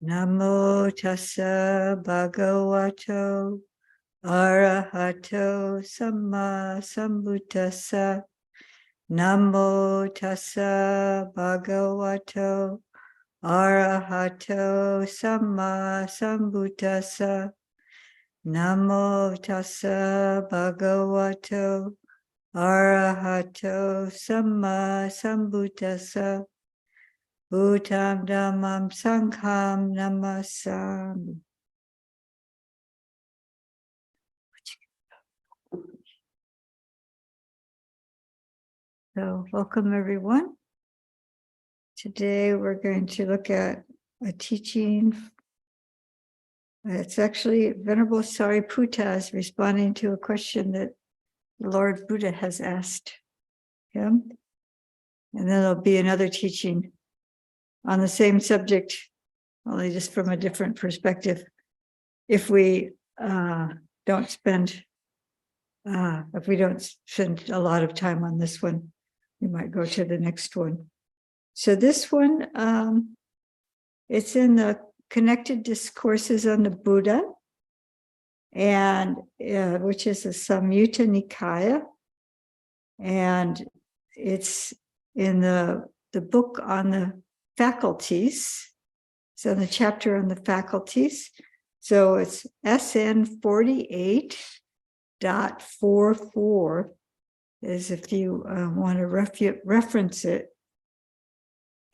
Namo tassa bhagavato arahato samma sambuddhassa. Namo tassa bhagavato arahato samma sambuddhassa. Namo tassa bhagavato arahato samma sambuddhassa. Bhutam dhammam sangham namasami. So, welcome everyone. Today we're going to look at a teaching. It's actually Venerable Sariputta is responding to a question that the Lord Buddha has asked him. And then there'll be another teaching on the same subject, only just from a different perspective. If we don't spend a lot of time on this one, we might go to the next one. So this one, it's in the Connected Discourses on the Buddha, and which is a Samyutta Nikaya, and it's in the book on the faculties. So the chapter on the faculties. So it's SN 48.44 is if you want to reference it.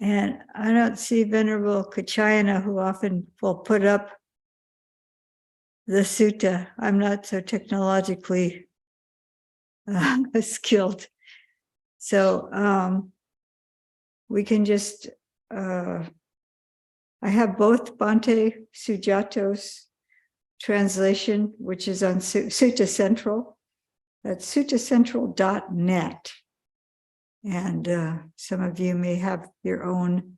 And I don't see Venerable Kachayana, who often will put up the sutta. I'm not so technologically skilled. So we can just, I have both Bhante Sujato's translation, which is on Sutta Central. That's suttacentral.net. And some of you may have your own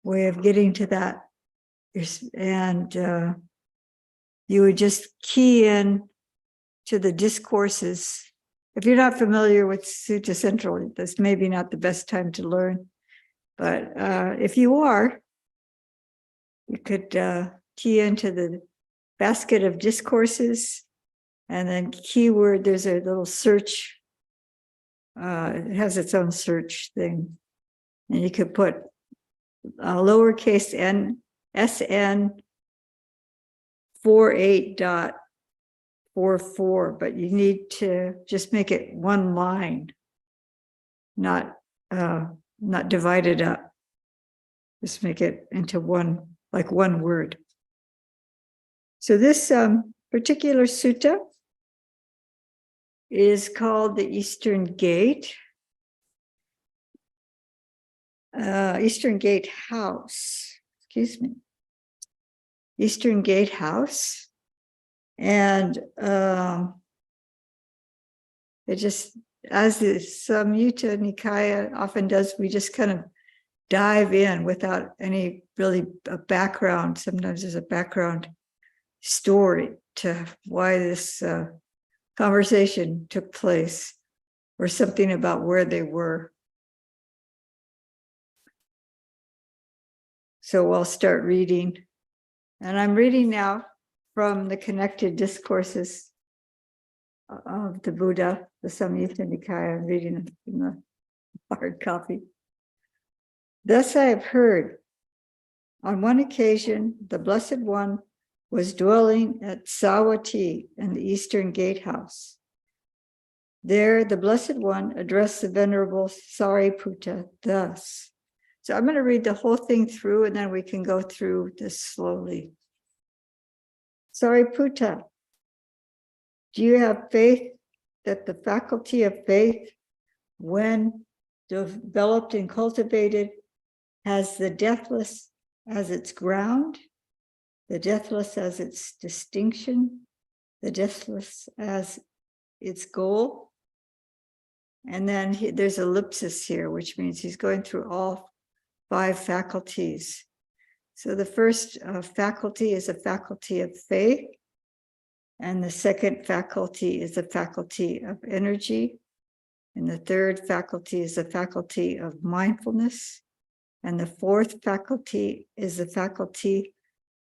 way of getting to that. And you would just key in to the discourses. If you're not familiar with Sutta Central, that's maybe not the best time to learn. But if you are, you could key into the basket of discourses, and then keyword, there's a little search. It has its own search thing. And you could put lowercase n, SN 48.44, but you need to just make it one line, not divided up. Just make it into one word. So this particular sutta is called the Eastern Gate. Eastern Gate House, Eastern Gate House. And it just, as the Samyutta Nikaya often does, we just kind of dive in without any really a background. Sometimes there's a background story to why this conversation took place, or something about where they were. So I'll start reading. And I'm reading now from the Connected Discourses of the Buddha, the Samyutta Nikaya. I'm reading it in the hard copy. Thus I have heard, on one occasion, the Blessed One was dwelling at Savatthi in the Eastern Gatehouse. There, the Blessed One addressed the Venerable Sariputta thus. So I'm going to read the whole thing through, and then we can go through this slowly. Sariputta, do you have faith that the faculty of faith, when developed and cultivated, has the deathless as its ground, the deathless as its distinction, the deathless as its goal? And then there's ellipsis here, which means he's going through all 5 faculties. So the first faculty is a faculty of faith, and the second faculty is a faculty of energy, and the third faculty is a faculty of mindfulness, And the fourth faculty is the faculty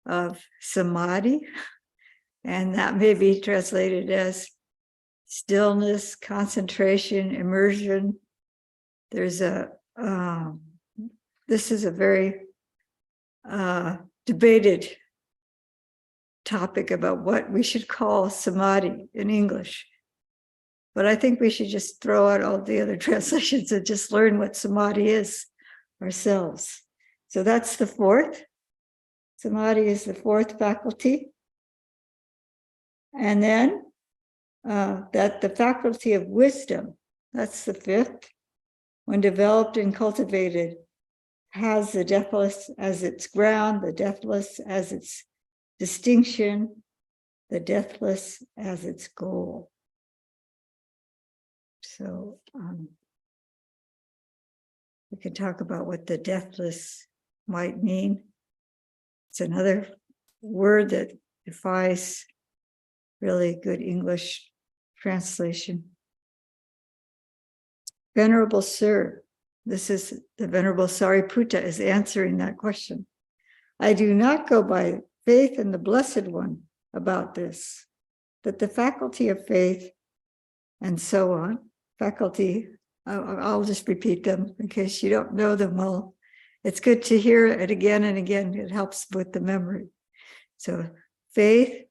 of samadhi. And that may be translated as stillness, concentration, immersion. There's this is a very debated topic about what we should call samadhi in English. But I think we should just throw out all the other translations and just learn what samadhi is ourselves. So that's the fourth. Samadhi is the fourth faculty. And then that the faculty of wisdom, that's the fifth, when developed and cultivated, has the deathless as its ground, the deathless as its distinction, the deathless as its goal. So we can talk about what the deathless might mean. It's another word that defies really good English translation. Venerable Sir, this is the Venerable Sariputta is answering that question. I do not go by faith in the Blessed One about this, that the faculty of faith and so on, faculty, I'll just repeat them in case you don't know them well. It's good to hear it again and again. It helps with the memory. So faith,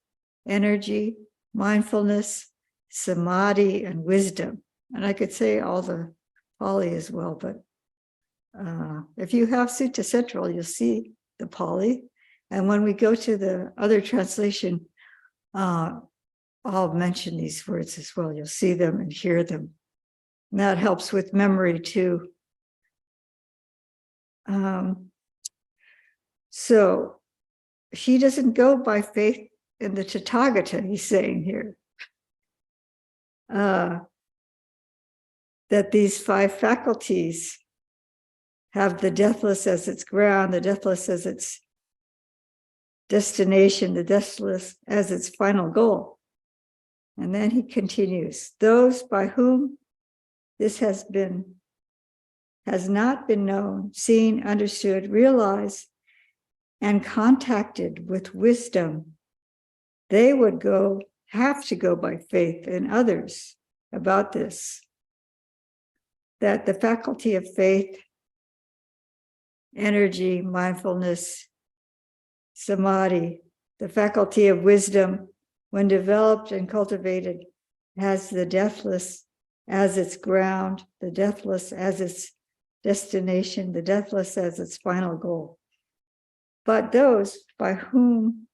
energy, mindfulness, samadhi, and wisdom. And I could say all the Pali as well, but if you have Sutta Central, you'll see the Pali. And when we go to the other translation, I'll mention these words as well. You'll see them and hear them. And that helps with memory too. So he doesn't go by faith in the Tathagata, he's saying here. That these five faculties have the deathless as its ground, the deathless as its destination, the deathless as its final goal. And then he continues, those by whom this has not been known, seen, understood, realized, and contacted with wisdom, they would have to go by faith in others about this. That the faculty of faith, energy, mindfulness, samadhi, the faculty of wisdom, when developed and cultivated, has the deathless as its ground, the deathless as its destination, the deathless as its final goal. But those by whom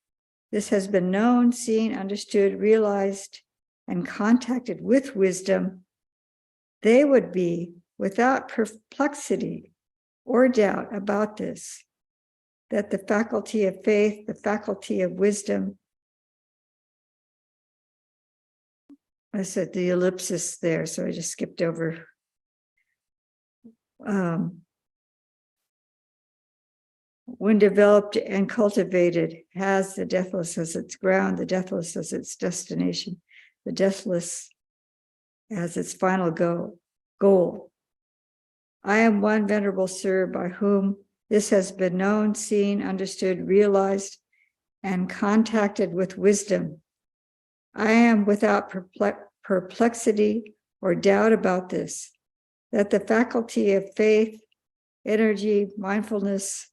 this has been known, seen, understood, realized, and contacted with wisdom, they would be without perplexity or doubt about this, that the faculty of faith, the faculty of wisdom, I said the ellipsis there, so I just skipped over. When developed and cultivated, has the deathless as its ground, the deathless as its destination, the deathless as its final goal. I am one, Venerable Sir, by whom this has been known, seen, understood, realized, and contacted with wisdom. I am without perplexity or doubt about this, that the faculty of faith, energy, mindfulness,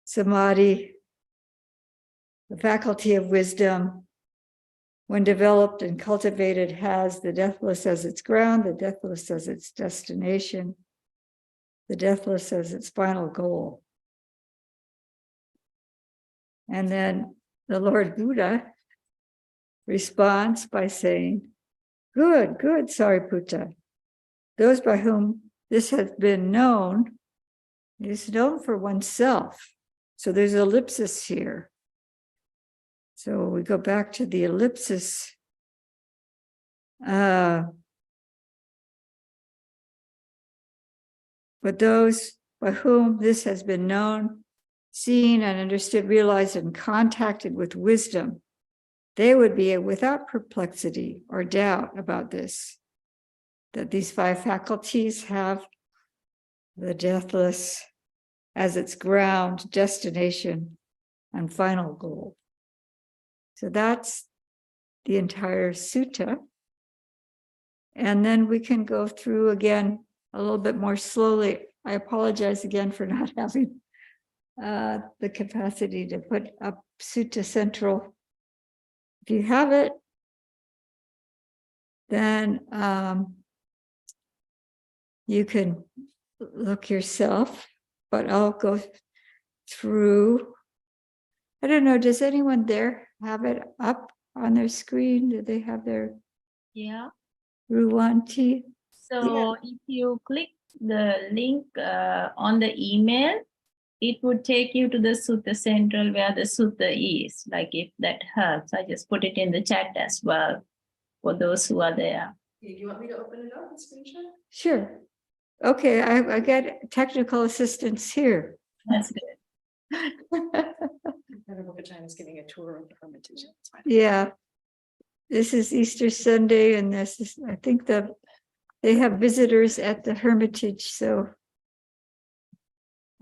samadhi, the faculty of wisdom, when developed and cultivated, has the deathless as its ground, the deathless as its destination, the deathless as its final goal. And then the Lord Buddha responds by saying, good, Sariputta. Those by whom this has been known, it is known for oneself. So there's an ellipsis here. So we go back to the ellipsis. But those by whom this has been known, seen, and understood, realized, and contacted with wisdom, they would be without perplexity or doubt about this, that these five faculties have the deathless as its ground, destination, and final goal. So that's the entire sutta. And then we can go through again a little bit more slowly. I apologize again for not having the capacity to put up Sutta Central. If you have it, then you can look yourself, but I'll go through. I don't know, does anyone there have it up on their screen? Do they have their Ruwanti? So if you click the link on the email, it would take you to the Sutta Central where the Sutta is. Like if that helps, I just put it in the chat as well for those who are there. Do you want me to open it up and screenshot? Sure. Okay, I get technical assistance here. That's good. Time is giving a tour of the Hermitage. That's fine. Yeah. This is Easter Sunday, and this is, I think they have visitors at the Hermitage, so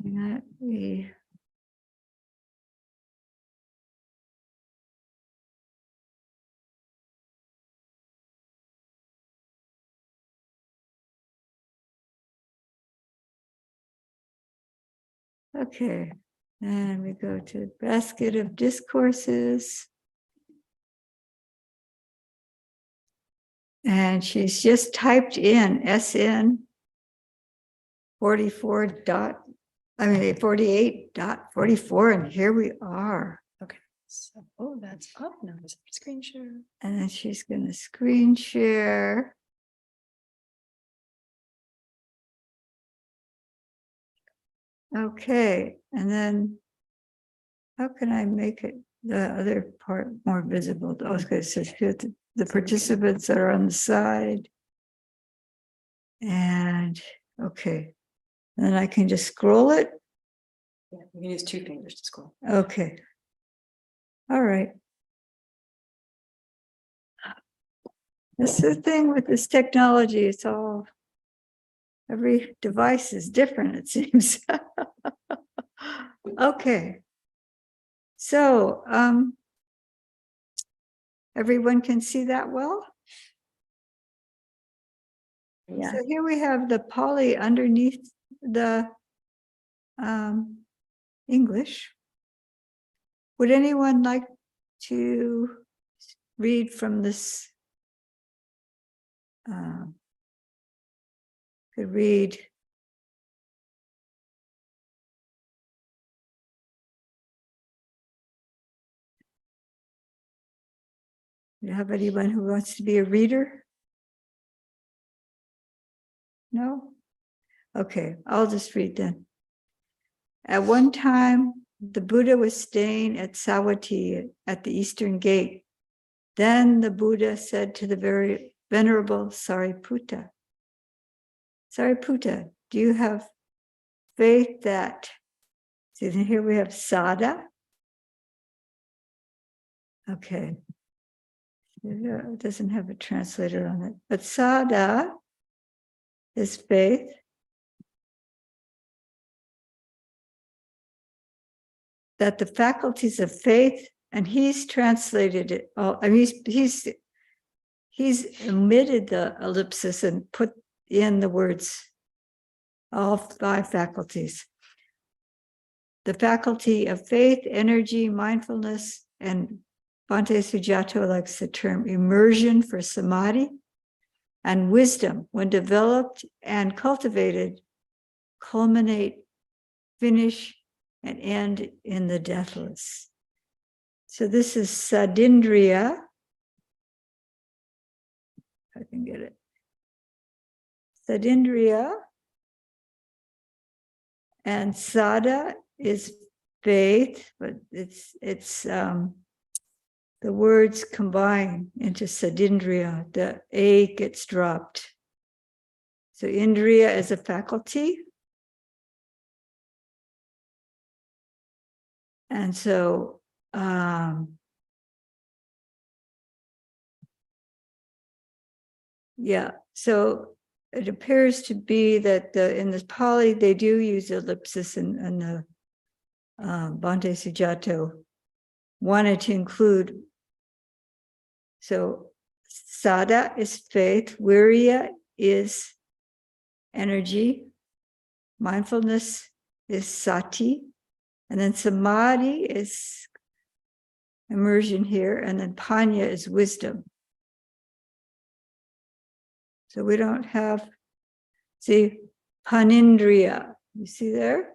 that we okay, and we go to basket of discourses. And she's just typed in SN 48.44, and here we are. Okay. So, oh, that's up now. Is it screen share? And then she's going to screen share. Okay, and then how can I make it the other part more visible? Okay, so the participants that are on the side. And okay, and then I can just scroll it. Yeah, you can use 2 fingers to scroll. Okay. All right. That's the thing with this technology. It's all, every device is different, it seems. Okay. So, everyone can see that well? Yeah. So here we have the Pali underneath the English. Would anyone like to read from this? Could read. Do you have anyone who wants to be a reader? No? Okay, I'll just read then. At one time, the Buddha was staying at Savatthi at the Eastern Gate. Then the Buddha said to the very venerable Sariputta, Sariputta, do you have faith that, see here we have Sada. Okay. It doesn't have a translator on it, but Sada is faith. That the faculties of faith, and he's translated it all. I mean, he's omitted the ellipsis and put in the words, all 5 faculties. The faculty of faith, energy, mindfulness, and Bhante Sujato likes the term immersion for samadhi, and wisdom, when developed and cultivated, culminate, finish, and end in the deathless. So this is Sadindriya. If I can get it. Sadindriya. And Sada is faith, but it's the words combine into Sadindriya. The A gets dropped. So Indriya is a faculty. And so yeah, so it appears to be that in this Pali, they do use ellipsis, and the Bhante Sujato wanted to include. So sada is faith, virya is energy, mindfulness is sati, and then samadhi is immersion here, and then panya is wisdom. So we don't have, see, panindriya, you see there?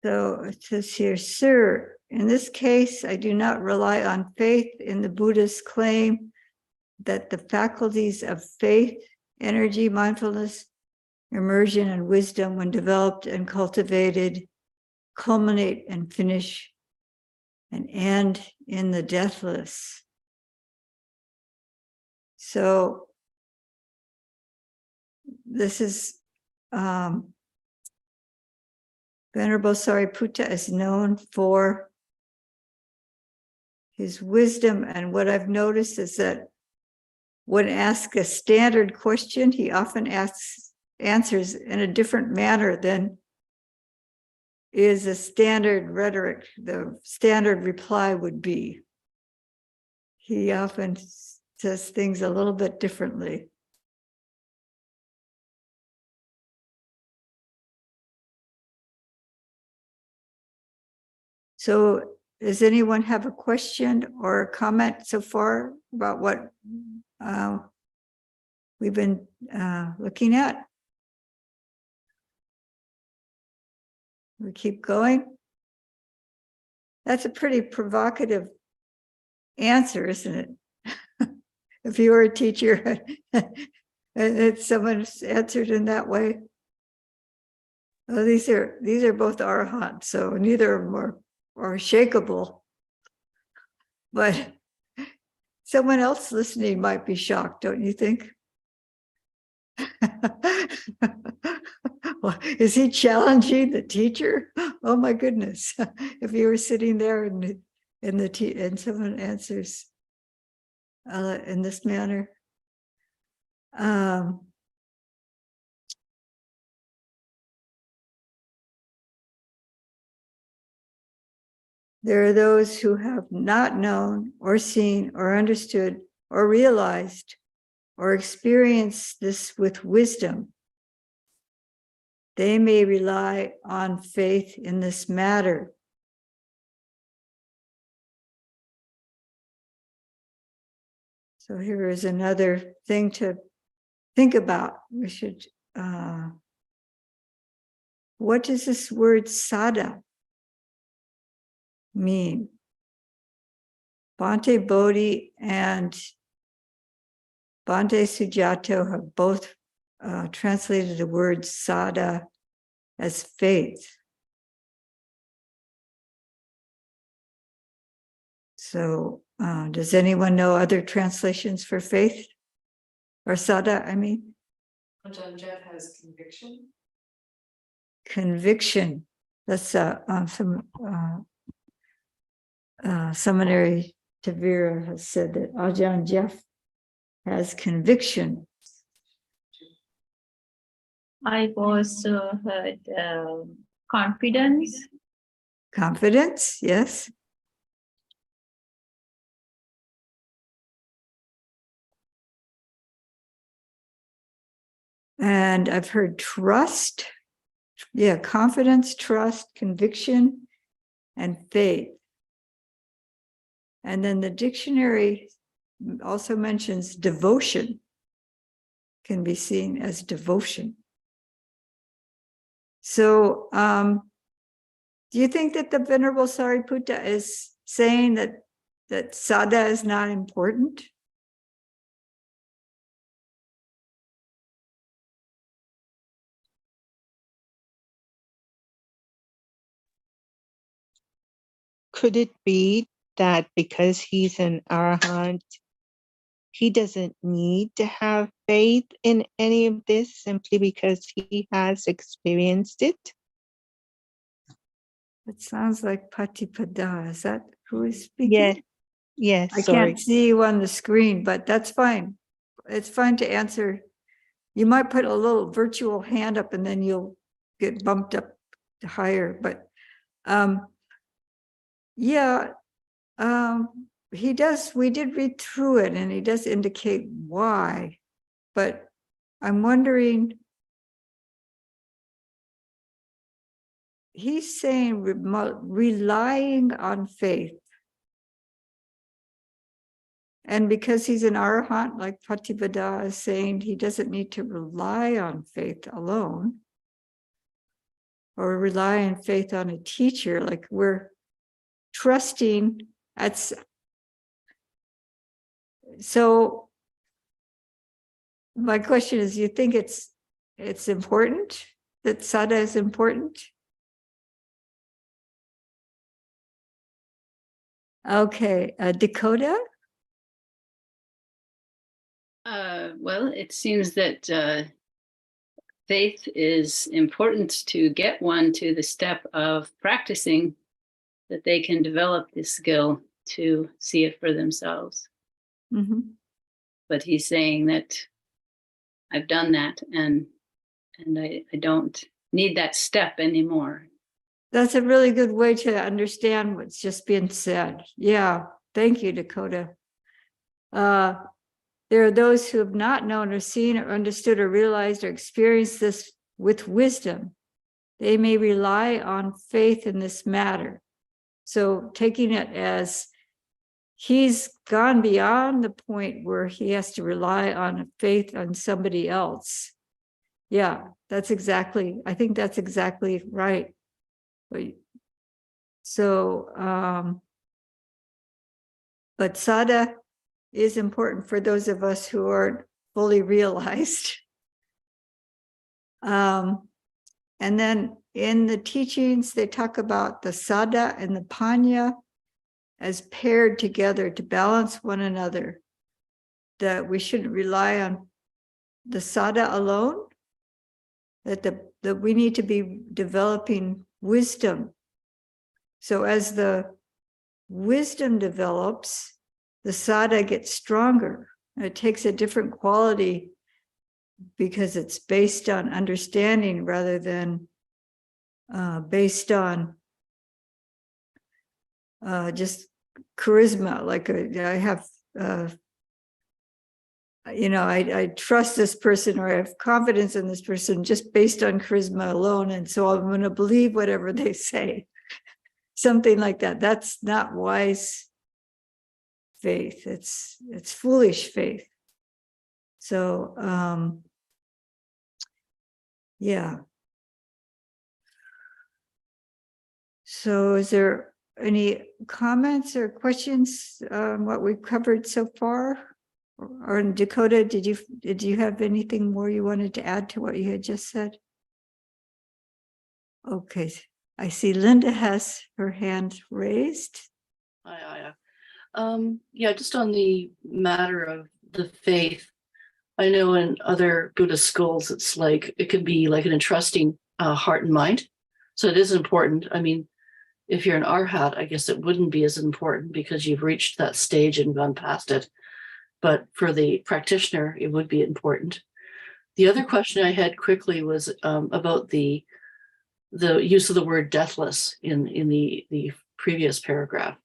So it says here, sir, in this case, I do not rely on faith in the Buddha's claim that the faculties of faith, energy, mindfulness, immersion, and wisdom, when developed and cultivated, culminate and finish and end in the deathless. So this is Venerable Sariputta is known for his wisdom, and what I've noticed is that when asked a standard question, he often answers in a different manner than is a standard rhetoric, the standard reply would be. He often says things a little bit differently. So does anyone have a question or a comment so far about what we've been looking at? We keep going. That's a pretty provocative answer, isn't it? If you were a teacher and someone's answered in that way. Well, these are both arahants, so neither of them are shakable. But someone else listening might be shocked, don't you think? Well, is he challenging the teacher? Oh my goodness! If you were sitting there and someone answers in this manner, there are those who have not known or seen or understood or realized or experienced this with wisdom. They may rely on faith in this matter. So here is another thing to think about. We should, what does this word sada mean? Bhante Bodhi and Bhante Sujato have both translated the word sada as faith. So does anyone know other translations for faith? Or sada, I mean? John Jeff has conviction. Conviction. That's some seminary Tavira has said that Ajahn Jeff has conviction. I've also heard confidence. Confidence, yes. And I've heard trust. Yeah, confidence, trust, conviction, and faith. And then the dictionary also mentions devotion, can be seen as devotion. So do you think that the Venerable Sariputta is saying that sada is not important? Could it be that because he's an arahant, he doesn't need to have faith in any of this simply because he has experienced it? It sounds like Patipada. Is that who is speaking? Yes, yes, I sorry. can't see you on the screen, but that's fine. It's fine to answer. You might put a little virtual hand up and then you'll get bumped up to higher, but yeah, he does, we did read through it and he does indicate why, but I'm wondering, he's saying relying on faith. And because he's an arahant, like Patipada is saying, he doesn't need to rely on faith alone or rely on faith on a teacher. Like we're trusting at. So my question is, you think it's important that sada is important? Okay, Dakota? Well, it seems that faith is important to get one to the step of practicing, that they can develop this skill to see it for themselves. Mm-hmm. But he's saying that I've done that and I don't need that step anymore. That's a really good way to understand what's just been said. Yeah, thank you, Dakota. There are those who have not known or seen or understood or realized or experienced this with wisdom. They may rely on faith in this matter. So taking it as he's gone beyond the point where he has to rely on faith on somebody else. Yeah, that's exactly, I think that's exactly right. So, but sada is important for those of us who aren't fully realized. And then in the teachings, they talk about the sada and the panya as paired together to balance one another, that we shouldn't rely on the sada alone, that we need to be developing wisdom. So as the wisdom develops, the sada gets stronger. It takes a different quality because it's based on understanding rather than based on just charisma. Like I have, I trust this person or I have confidence in this person just based on charisma alone. And so I'm going to believe whatever they say. Something like that. That's not wise faith. It's foolish faith. So, yeah. So is there any comments or questions on what we've covered so far? Or in Dakota, did you have anything more you wanted to add to what you had just said? Okay, I see Linda has her hand raised. Yeah, just on the matter of the faith, I know in other Buddhist schools, it's like, it could be like an entrusting heart and mind. So it is important. I mean, if you're an arhat, I guess it wouldn't be as important because you've reached that stage and gone past it. But for the practitioner, it would be important. The other question I had quickly was about the use of the word deathless in the previous paragraph,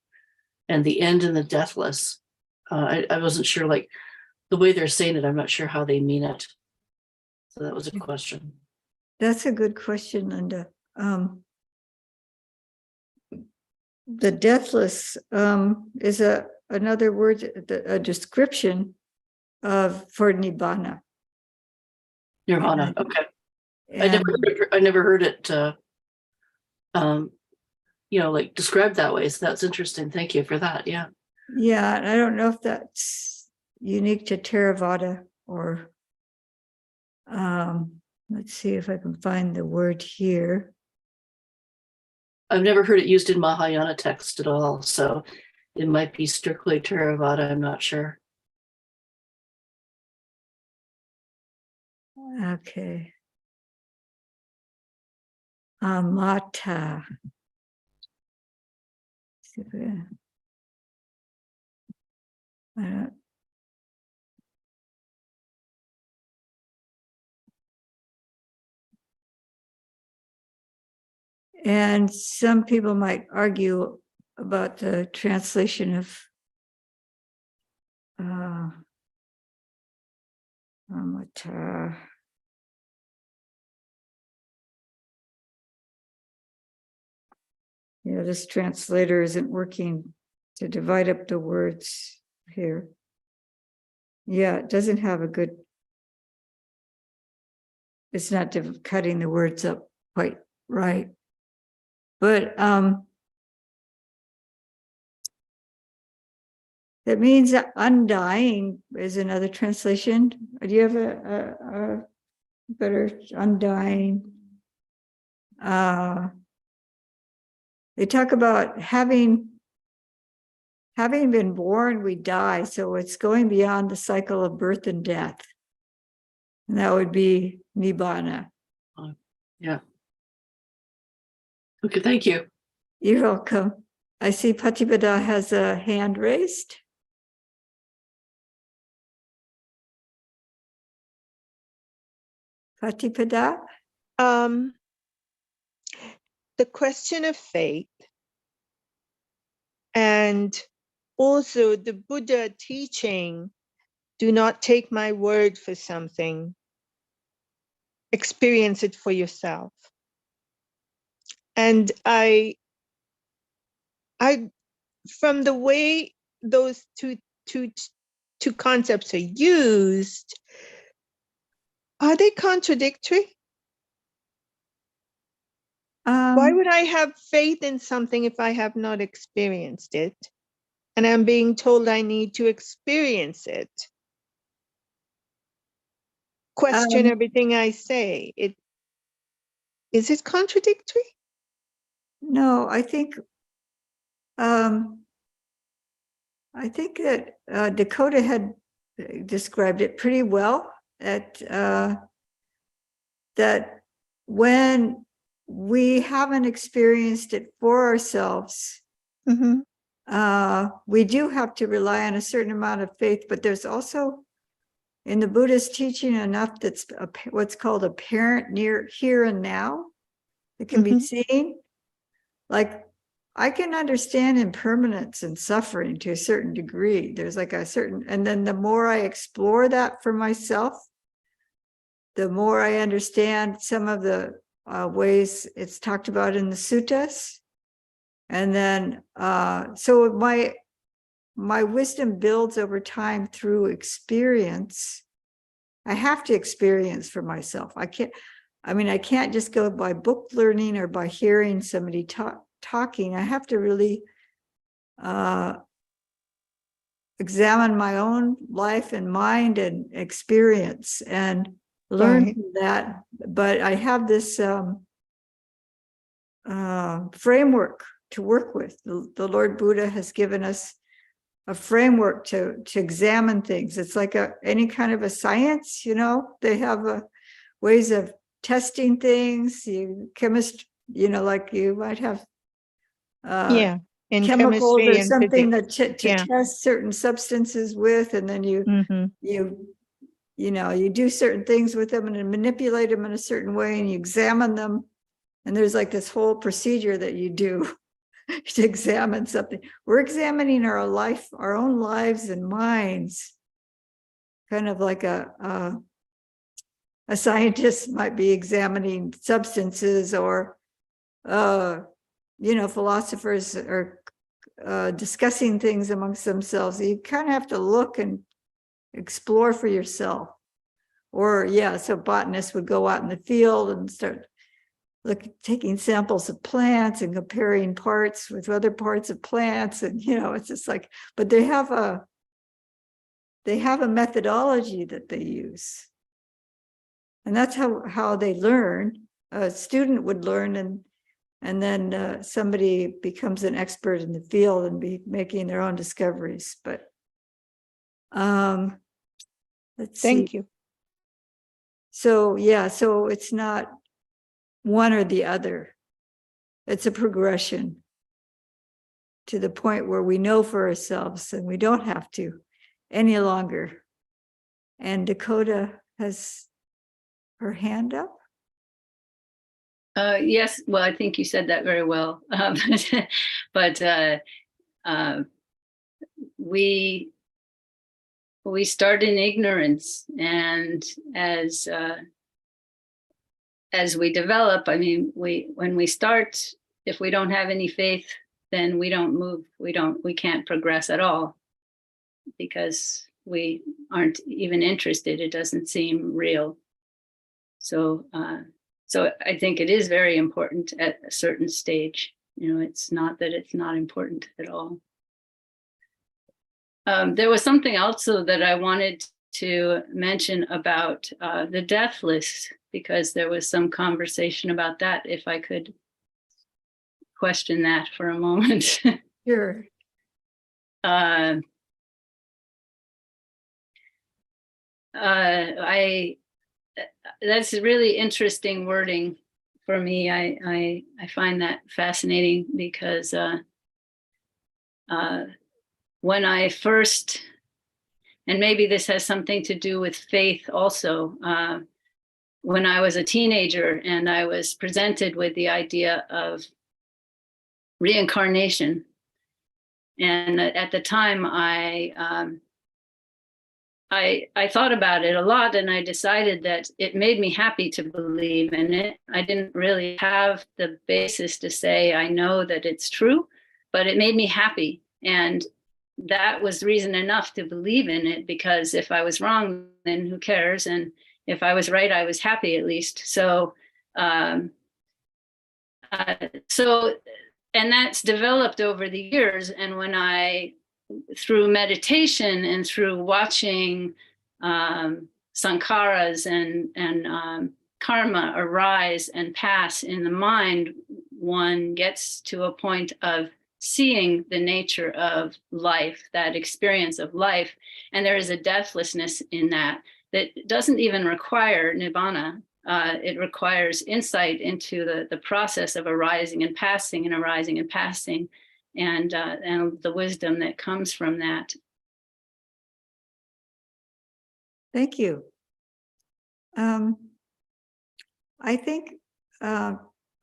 and the end in the deathless. I wasn't sure, like the way they're saying it, I'm not sure how they mean it. So that was a question. That's a good question, Linda. The deathless is another word, a description for nibbana. Nirvana. Okay. And I never heard it like described that way. So that's interesting. Thank you for that. Yeah. yeah, and I don't know if that's unique to Theravada or let's see if I can find the word here. I've never heard it used in Mahayana text at all. So it might be strictly Theravada. I'm not sure. Okay. Amata. See if I don't- And some people might argue about the translation of Dhammadharini. This translator isn't working to divide up the words here. Yeah, it doesn't have a good, it's not cutting the words up quite right. But that means that undying is another translation. Do you have a better undying? They talk about having been born, we die. So it's going beyond the cycle of birth and death. And that would be Nibbana. Yeah. Okay, thank you. You're welcome. I see Patipada has a hand raised. Patipada? The question of faith and also the Buddha teaching, do not take my word for something, experience it for yourself. And I from the way those two concepts are used, are they contradictory? Why would I have faith in something if I have not experienced it? And I'm being told I need to experience it. Question everything I say. Is it contradictory? No, I think that Dakota had described it pretty well. That when we haven't experienced it for ourselves, Mm-hmm. We do have to rely on a certain amount of faith, but there's also in the Buddhist teaching enough that's what's called apparent near here and now that can be seen. Like I can understand impermanence and suffering to a certain degree. There's like a certain, and then the more I explore that for myself, the more I understand some of the ways it's talked about in the suttas. And then, so my wisdom builds over time through experience. I have to experience for myself. I can't just go by book learning or by hearing somebody talking. I have to really examine my own life and mind and experience and learn from that. But I have this framework to work with. The Lord Buddha has given us a framework to examine things. It's like any kind of a science, they have ways of testing things. Like you might have in chemicals chemistry or and something physics. to test certain substances with, and then you do certain things with them and manipulate them in a certain way, and you examine them. And there's like this whole procedure that you do to examine something. We're examining our own lives and minds, kind of like a scientist might be examining substances, or philosophers are discussing things amongst themselves. You kind of have to look and explore for yourself. Or so botanists would go out in the field and start taking samples of plants and comparing parts with other parts of plants, and it's just like, but they have a methodology that they use, and that's how they learn. A student would learn, and then somebody becomes an expert in the field and be making their own discoveries. But let's see. Thank you. So so it's not one or the other. It's a progression to the point where we know for ourselves and we don't have to any longer. And Dakota has her hand up. Yes, well, I think you said that very well. But we start in ignorance, and as we develop, I mean, when we start, if we don't have any faith, then we don't move. We can't progress at all, because we aren't even interested. It doesn't seem real. So I think it is very important at a certain stage. You know, it's not that it's not important at all. There was something also that I wanted to mention about the deathless, because there was some conversation about that. If I could question that for a moment. Sure. That's really interesting wording for me. I find that fascinating, because when I first, and maybe this has something to do with faith also, when I was a teenager and I was presented with the idea of reincarnation, and at the time I thought about it a lot, and I decided that it made me happy to believe in it. I didn't really have the basis to say I know that it's true, but it made me happy. And that was reason enough to believe in it, because if I was wrong, then who cares? And if I was right, I was happy at least. So, and that's developed over the years. And when through meditation and through watching sankharas and karma arise and pass in the mind, one gets to a point of seeing the nature of life, that experience of life. And there is a deathlessness in that doesn't even require nibbana. It requires insight into the process of arising and passing and arising and passing, and the wisdom that comes from that. Thank you. I think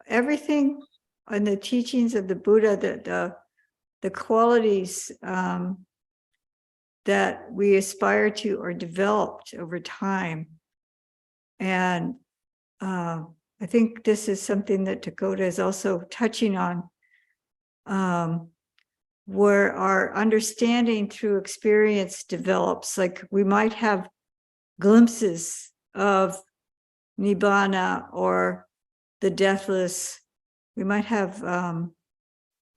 everything in the teachings of the Buddha, the qualities that we aspire to are developed over time. And I think this is something that Dakota is also touching on, where our understanding through experience develops. Like we might have glimpses of nibbana or the deathless. We might have, and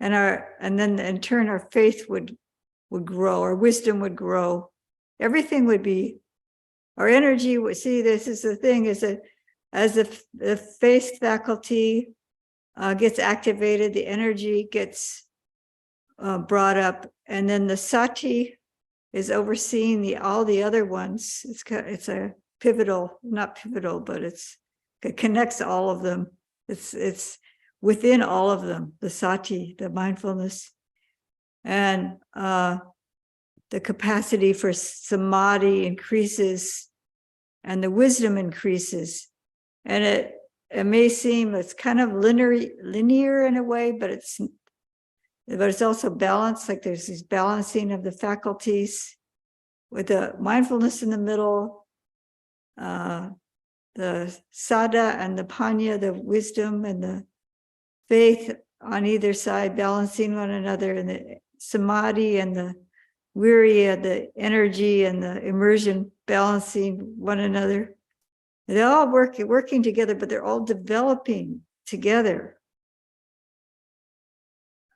then in turn our faith would grow, our wisdom would grow. Everything would be, our energy would, see, this is the thing, is that as the faith faculty gets activated, the energy gets brought up, and then the sati is overseeing all the other ones. It's a pivotal, not pivotal, but it connects all of them. It's within all of them, the sati, the mindfulness, and the capacity for samadhi increases, and the wisdom increases. And it may seem it's kind of linear in a way, but it's also balanced. Like there's this balancing of the faculties with the mindfulness in the middle, the sada and the panya, the wisdom and the faith on either side, balancing one another, and the samadhi and the virya, the energy and the immersion, balancing one another. They're all working together, but they're all developing together.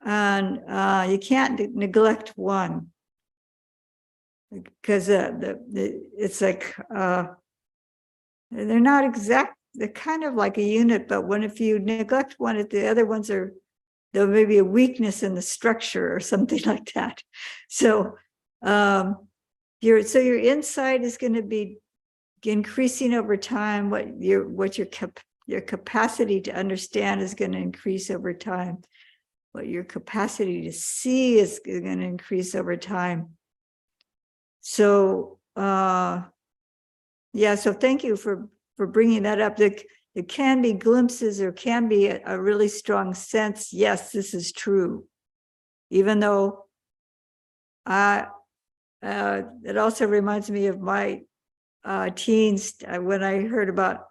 And you can't neglect one, because it's like they're not exact. They're kind of like a unit, but if you neglect one, the other ones there may be a weakness in the structure or something like that. So your insight is going to be increasing over time. Your capacity to understand is going to increase over time. but your capacity to see is going to increase over time. So, yeah, so thank you for bringing that up. There can be glimpses, or can be a really strong sense, yes, this is true. Even though it also reminds me of my teens, when I heard about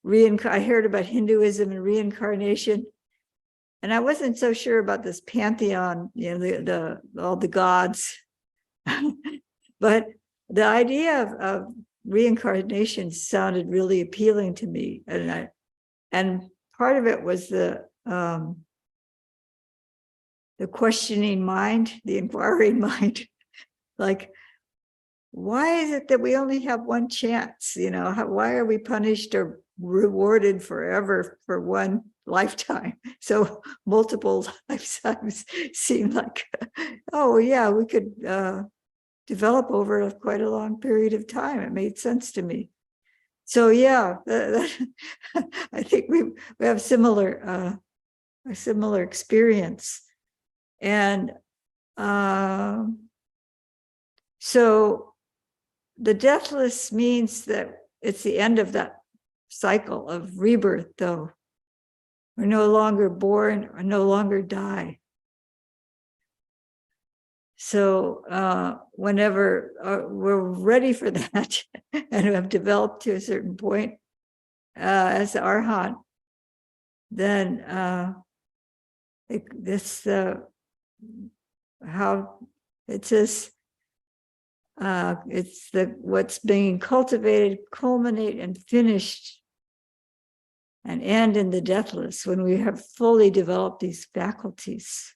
Hinduism and reincarnation, and I wasn't so sure about this pantheon, you know, all the gods. But the idea of reincarnation sounded really appealing to me, and part of it was the questioning mind, the inquiring mind. Like, why is it that we only have one chance? You know, why are we punished or rewarded forever for one lifetime? So multiple lifetimes seem like, oh yeah, we could develop over quite a long period of time. It made sense to me. So yeah, I think we have a similar experience. And so the deathless means that it's the end of that cycle of rebirth, though. We're no longer born or no longer die. So whenever we're ready for that and have developed to a certain point as the Arhat, then how it says, it's what's being cultivated, culminate, and finished, and end in the deathless, when we have fully developed these faculties.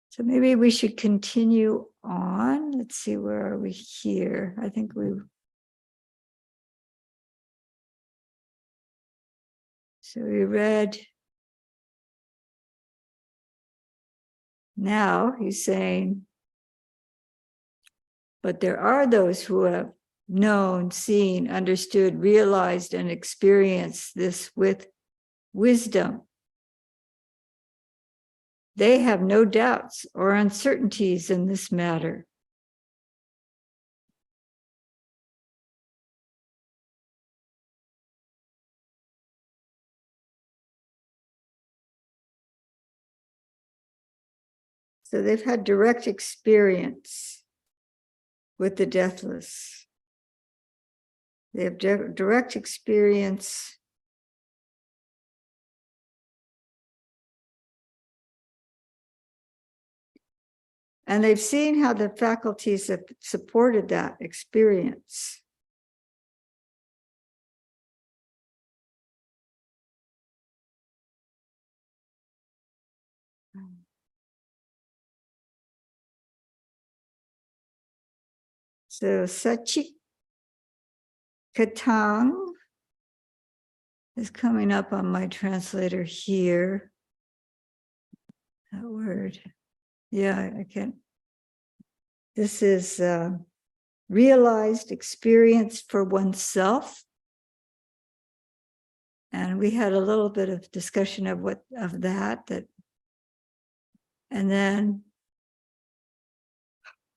So maybe we should continue on. Let's see, where are we here? I think so we read. Now he's saying, but there are those who have known, seen, understood, realized, and experienced this with wisdom. They have no doubts or uncertainties in this matter. So they've had direct experience with the deathless. They have direct experience and they've seen how the faculties have supported that experience. So Satchikatang is coming up on my translator here. That word. Yeah, I can't. This is realized experience for oneself. And we had a little bit of discussion of that. And then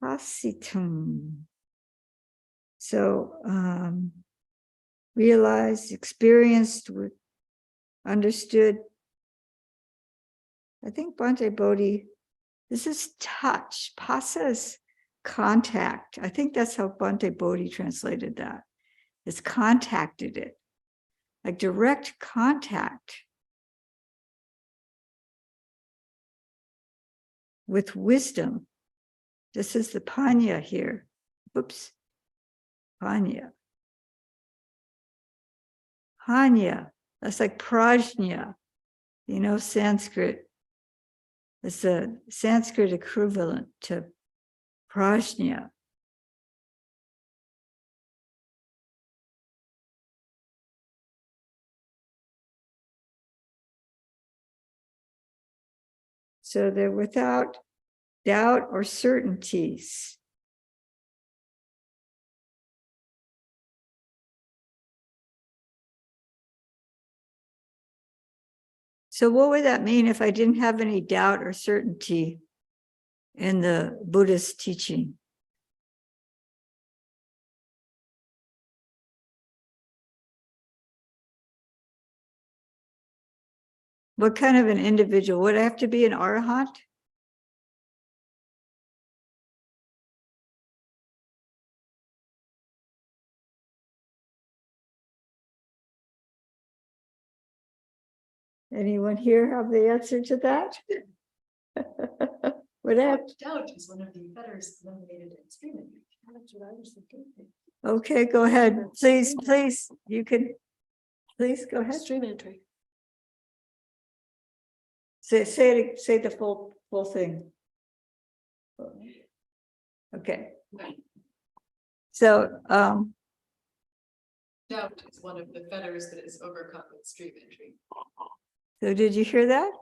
Hasitum. So realized, experienced, understood. I think Bhante Bodhi, this is touch. Pasa is contact. I think that's how Bhante Bodhi translated that. It's contacted it. Like direct contact with wisdom. This is the panya here. Oops. Panya. Panya. That's like prajna. You know, Sanskrit. It's a Sanskrit equivalent to prajna. So they're without doubt or certainties. So what would that mean if I didn't have any doubt or certainty in the Buddhist teaching? What kind of an individual? Would I have to be an arahant? Anyone here have the answer to that? Would I have? Doubt is one of the fetters eliminated in streaming. That's what I was thinking. Okay, go ahead. Please, please, you can, please go ahead. Stream entry. Say the full thing. Okay. So, Doubt is one of the fetters that is overcome with stream entry. so did you hear that?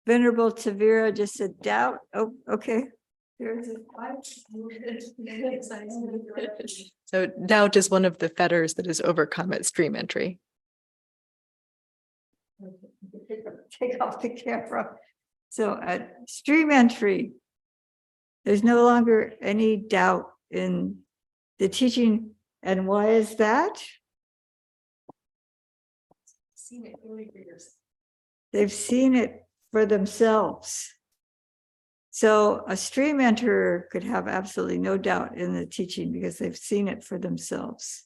Venerable Tavira just said doubt. Oh, okay. So doubt is one of the fetters that is overcome at stream entry. Take off the camera. So at stream entry, there's no longer any doubt in the teaching. And why is that? Seen it really readers. They've seen it for themselves. So a stream enterer could have absolutely no doubt in the teaching because they've seen it for themselves.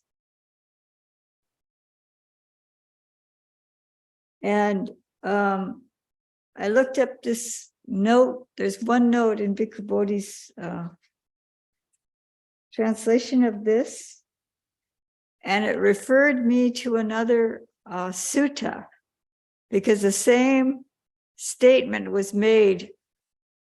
And I looked up this note. There's one note in Bhikkhu Bodhi's translation of this, and it referred me to another sutta, because the same statement was made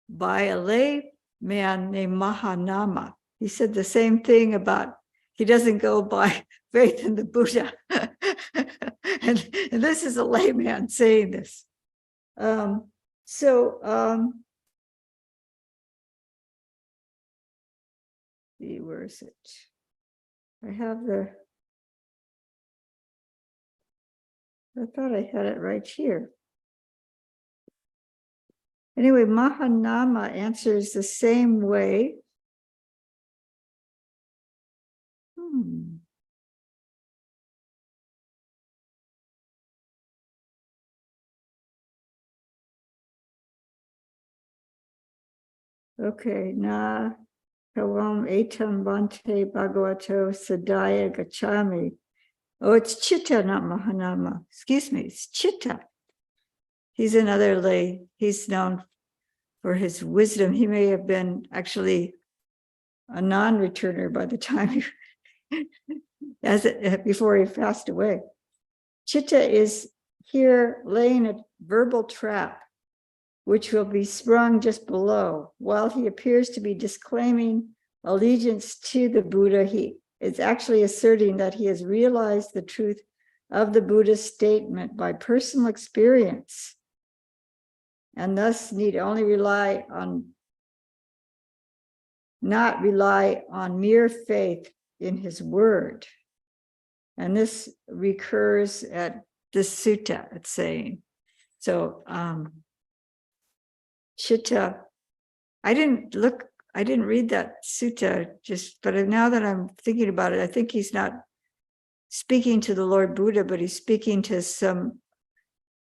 by a lay man named Mahanama. He said the same thing about he doesn't go by faith in the Buddha. and this is a layman saying this. See, where is it? I have I thought I had it right here. Anyway, Mahanama answers the same way. Okay, na kavam etam bante bhagavato sadaya gachami. Oh, it's Chitta, not Mahanama. Excuse me, it's Chitta. He's another lay. He's known for his wisdom. He may have been actually a non-returner by the time before he passed away. Chitta is here laying a verbal trap, which will be sprung just below. While he appears to be disclaiming allegiance to the Buddha, he is actually asserting that he has realized the truth of the Buddha's statement by personal experience, and thus need only not rely on mere faith in his word. And this recurs at this sutta, it's saying. So Chitta, I didn't read that sutta, but now that I'm thinking about it, I think he's not speaking to the Lord Buddha, but he's speaking to some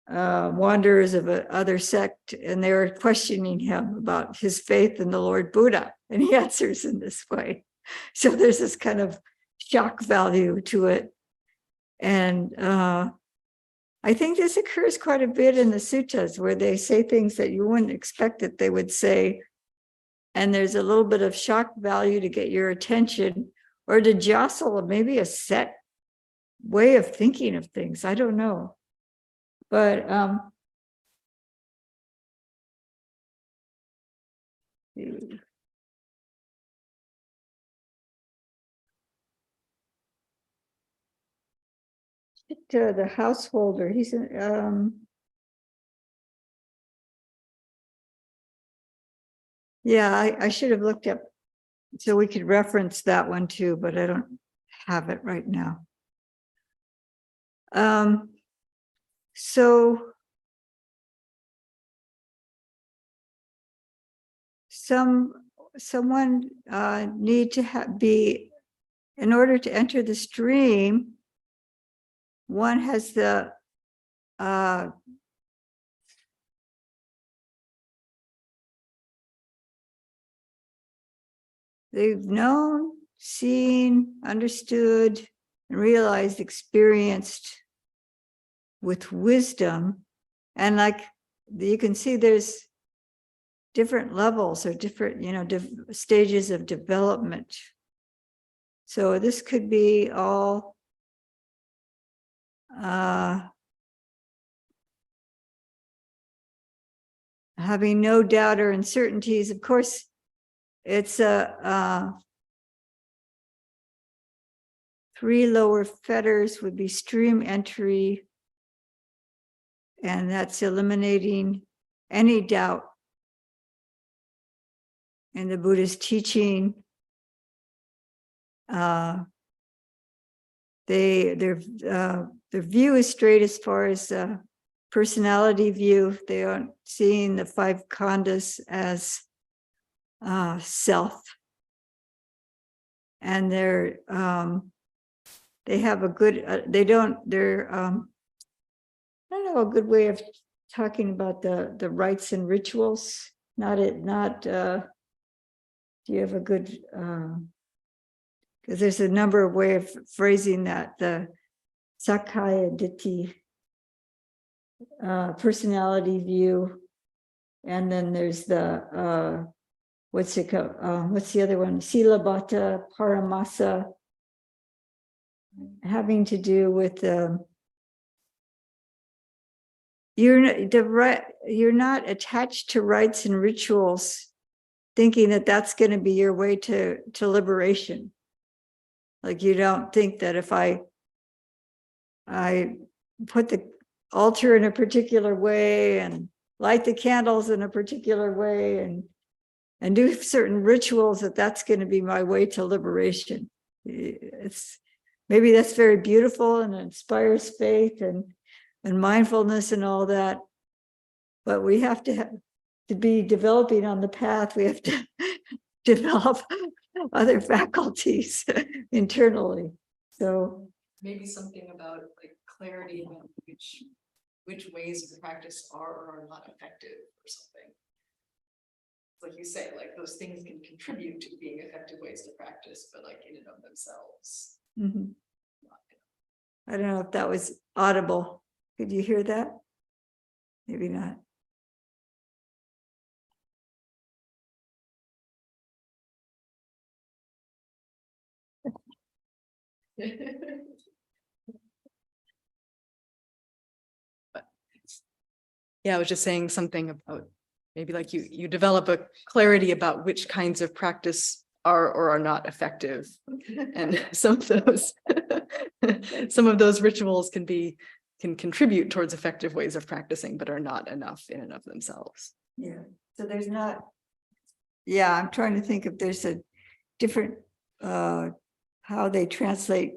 wanderers of another sect, and they were questioning him about his faith in the Lord Buddha, and he answers in this way. So there's this kind of shock value to it. And I think this occurs quite a bit in the suttas, where they say things that you wouldn't expect that they would say. And there's a little bit of shock value to get your attention, or to jostle maybe a set way of thinking of things. I don't know. But the householder, he's yeah, I should have looked up so we could reference that one too, but I don't have it right now. So someone need to be, in order to enter the stream, one has the they've known, seen, understood, and realized, experienced with wisdom. And like you can see, there's different levels or different, stages of development. So this could be all having no doubt or uncertainties. Of course, it's three lower fetters would be stream entry, and that's eliminating any doubt in the Buddha's teaching. Their view is straight as far as personality view. They aren't seeing the five khandhas as self, and they have a good. I don't know, a good way of talking about the rites and rituals. Do you have a good? Because there's a number of ways of phrasing that. The Sakkaya Ditthi, personality view, and then there's the what's it called? What's the other one? Silabhata Paramasa, having to do with you're not attached to rites and rituals, thinking that that's going to be your way to liberation. Like you don't think that if I put the altar in a particular way and light the candles in a particular way and do certain rituals, that's going to be my way to liberation. Maybe that's very beautiful and inspires faith and mindfulness and all that, but we have to be developing on the path. We have to develop other faculties internally. So Maybe something about like clarity about which ways of practice are or are not effective or something. Like you say, like those things can contribute to being effective ways to practice, but like in and of themselves. mhm. I don't know if that was audible. Could you hear that? Maybe not. Yeah, I was just saying something about maybe like you develop a clarity about which kinds of practice are or are not effective. And some of those rituals can contribute towards effective ways of practicing, but are not enough in and of themselves. Yeah. So there's not. Yeah, I'm trying to think if there's a different how they translate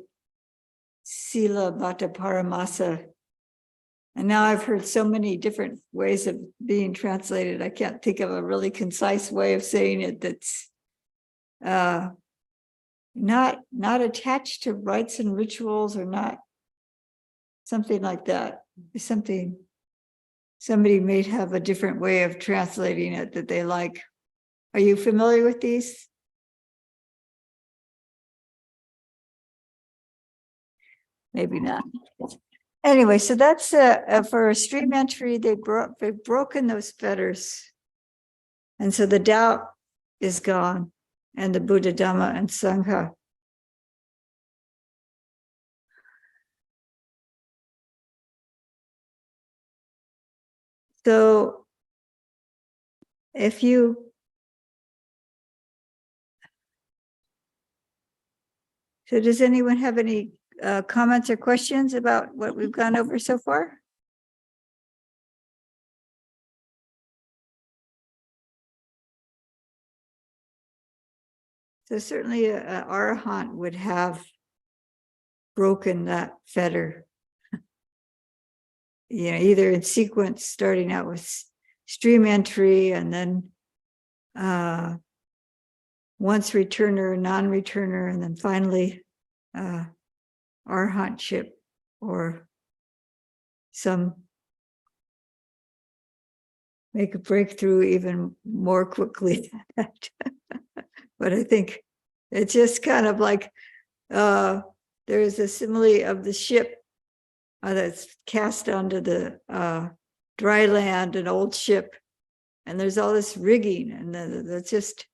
Sila Bhatta Paramasa. And now I've heard so many different ways of being translated. I can't think of a really concise way of saying it that's not attached to rites and rituals, or not something like that. Somebody may have a different way of translating it that they like. Are you familiar with these? Maybe not. Anyway, so that's for a stream entry. They've broken those fetters, and so the doubt is gone, and the Buddha, Dhamma, and Sangha. So does anyone have any comments or questions about what we've gone over so far? So certainly an arahant would have broken that fetter. Either in sequence, starting out with stream entry and then once returner, non-returner, and then finally arhatship, or some make a breakthrough even more quickly than that. But I think it's just kind of like there's a simile of the ship that's cast onto the dry land, an old ship, and there's all this rigging, and that's just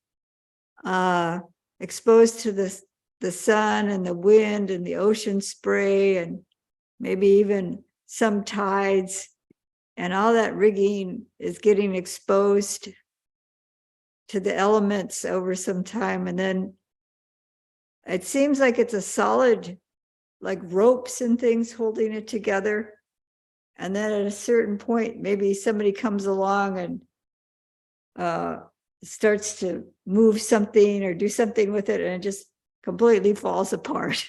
exposed to the sun and the wind and the ocean spray, and maybe even some tides, and all that rigging is getting exposed to the elements over some time. And then it seems like it's a solid, like ropes and things holding it together. And then at a certain point, maybe somebody comes along and starts to move something or do something with it, and it just completely falls apart.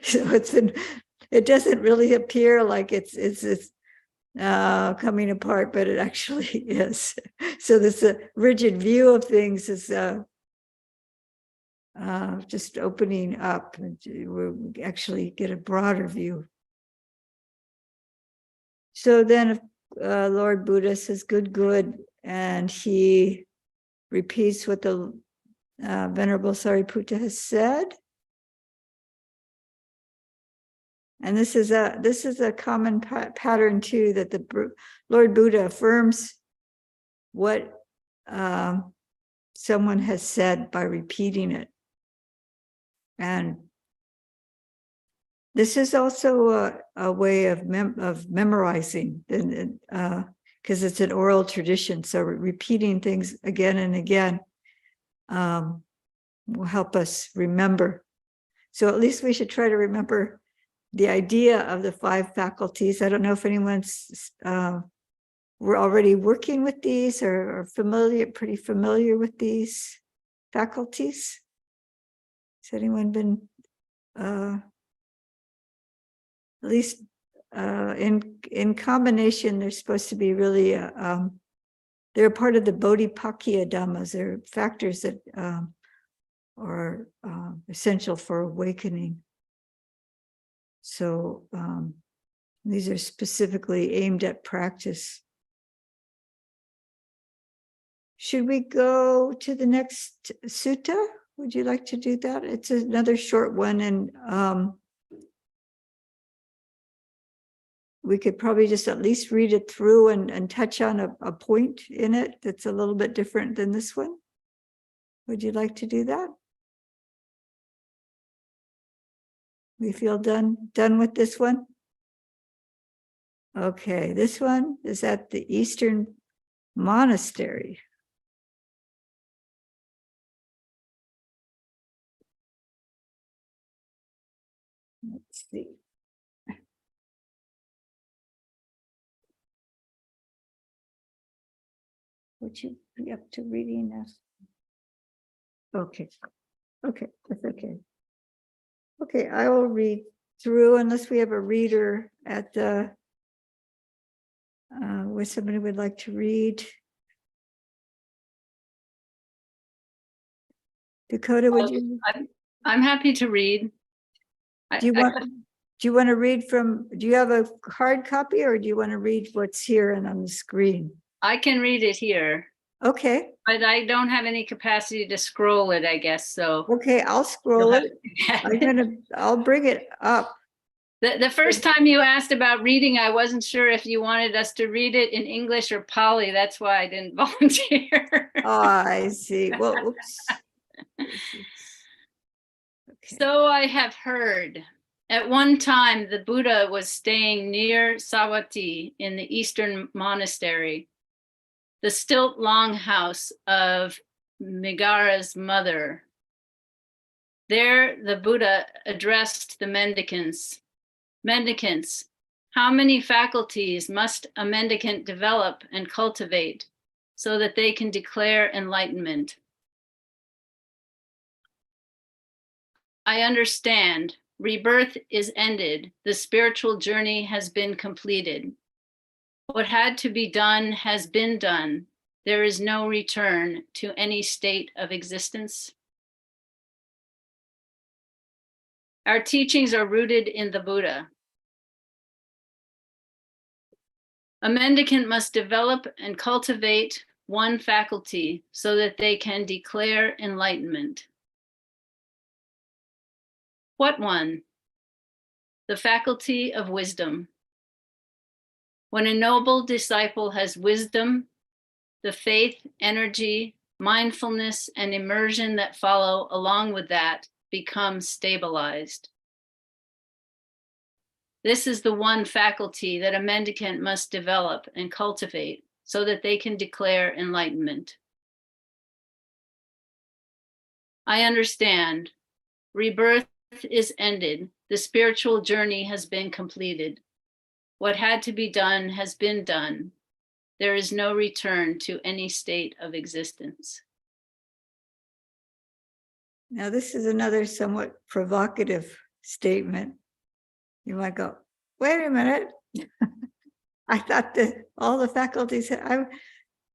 So it doesn't really appear like it's coming apart, but it actually is. So this rigid view of things is just opening up, and we actually get a broader view. So then Lord Buddha says, good, and he repeats what the Venerable Sariputta has said. And this is a common pattern too, that the Lord Buddha affirms what someone has said by repeating it. And this is also a way of memorizing, because it's an oral tradition. So repeating things again and again will help us remember. So at least we should try to remember the idea of the 5 faculties. I don't know if anyone's we're already working with these or pretty familiar with these faculties. Has anyone been at least in combination? They're supposed to be really they're part of the Bodhipakya Dhammas. They're factors that are essential for awakening. So these are specifically aimed at practice. Should we go to the next sutta? Would you like to do that? It's another short one, and we could probably just at least read it through and touch on a point in it that's a little bit different than this one. Would you like to do that? We feel done with this one? Okay, this one is at the Eastern Monastery. Let's see. Would you be up to reading this? Okay, that's okay. Okay, I will read through unless we have a reader at the, where somebody would like to read. Dakota, would you? I'm happy to read. Do you want to read from, do you have a hard copy, or do you want to read what's here and on the screen? I can read it here, Okay, but I don't have any capacity to scroll it, I guess, so. okay, I'll scroll it. I'll bring it up. The first time you asked about reading, I wasn't sure if you wanted us to read it in English or Pali. That's why I didn't volunteer. Oh, I see. Well, oops. Okay. So I have heard. At one time, the Buddha was staying near Savatthi in the Eastern Monastery, the stilt longhouse of Megara's mother. There, the Buddha addressed the mendicants. Mendicants, how many faculties must a mendicant develop and cultivate so that they can declare enlightenment? I understand. Rebirth is ended. The spiritual journey has been completed. What had to be done has been done. There is no return to any state of existence. Our teachings are rooted in the Buddha. A mendicant must develop and cultivate one faculty so that they can declare enlightenment. What one? The faculty of wisdom. When a noble disciple has wisdom, the faith, energy, mindfulness, and immersion that follow along with that become stabilized. This is the one faculty that a mendicant must develop and cultivate so that they can declare enlightenment. I understand. Rebirth is ended. The spiritual journey has been completed. What had to be done has been done. There is no return to any state of existence. Now, this is another somewhat provocative statement. You might go, wait a minute. I thought that all the faculties, I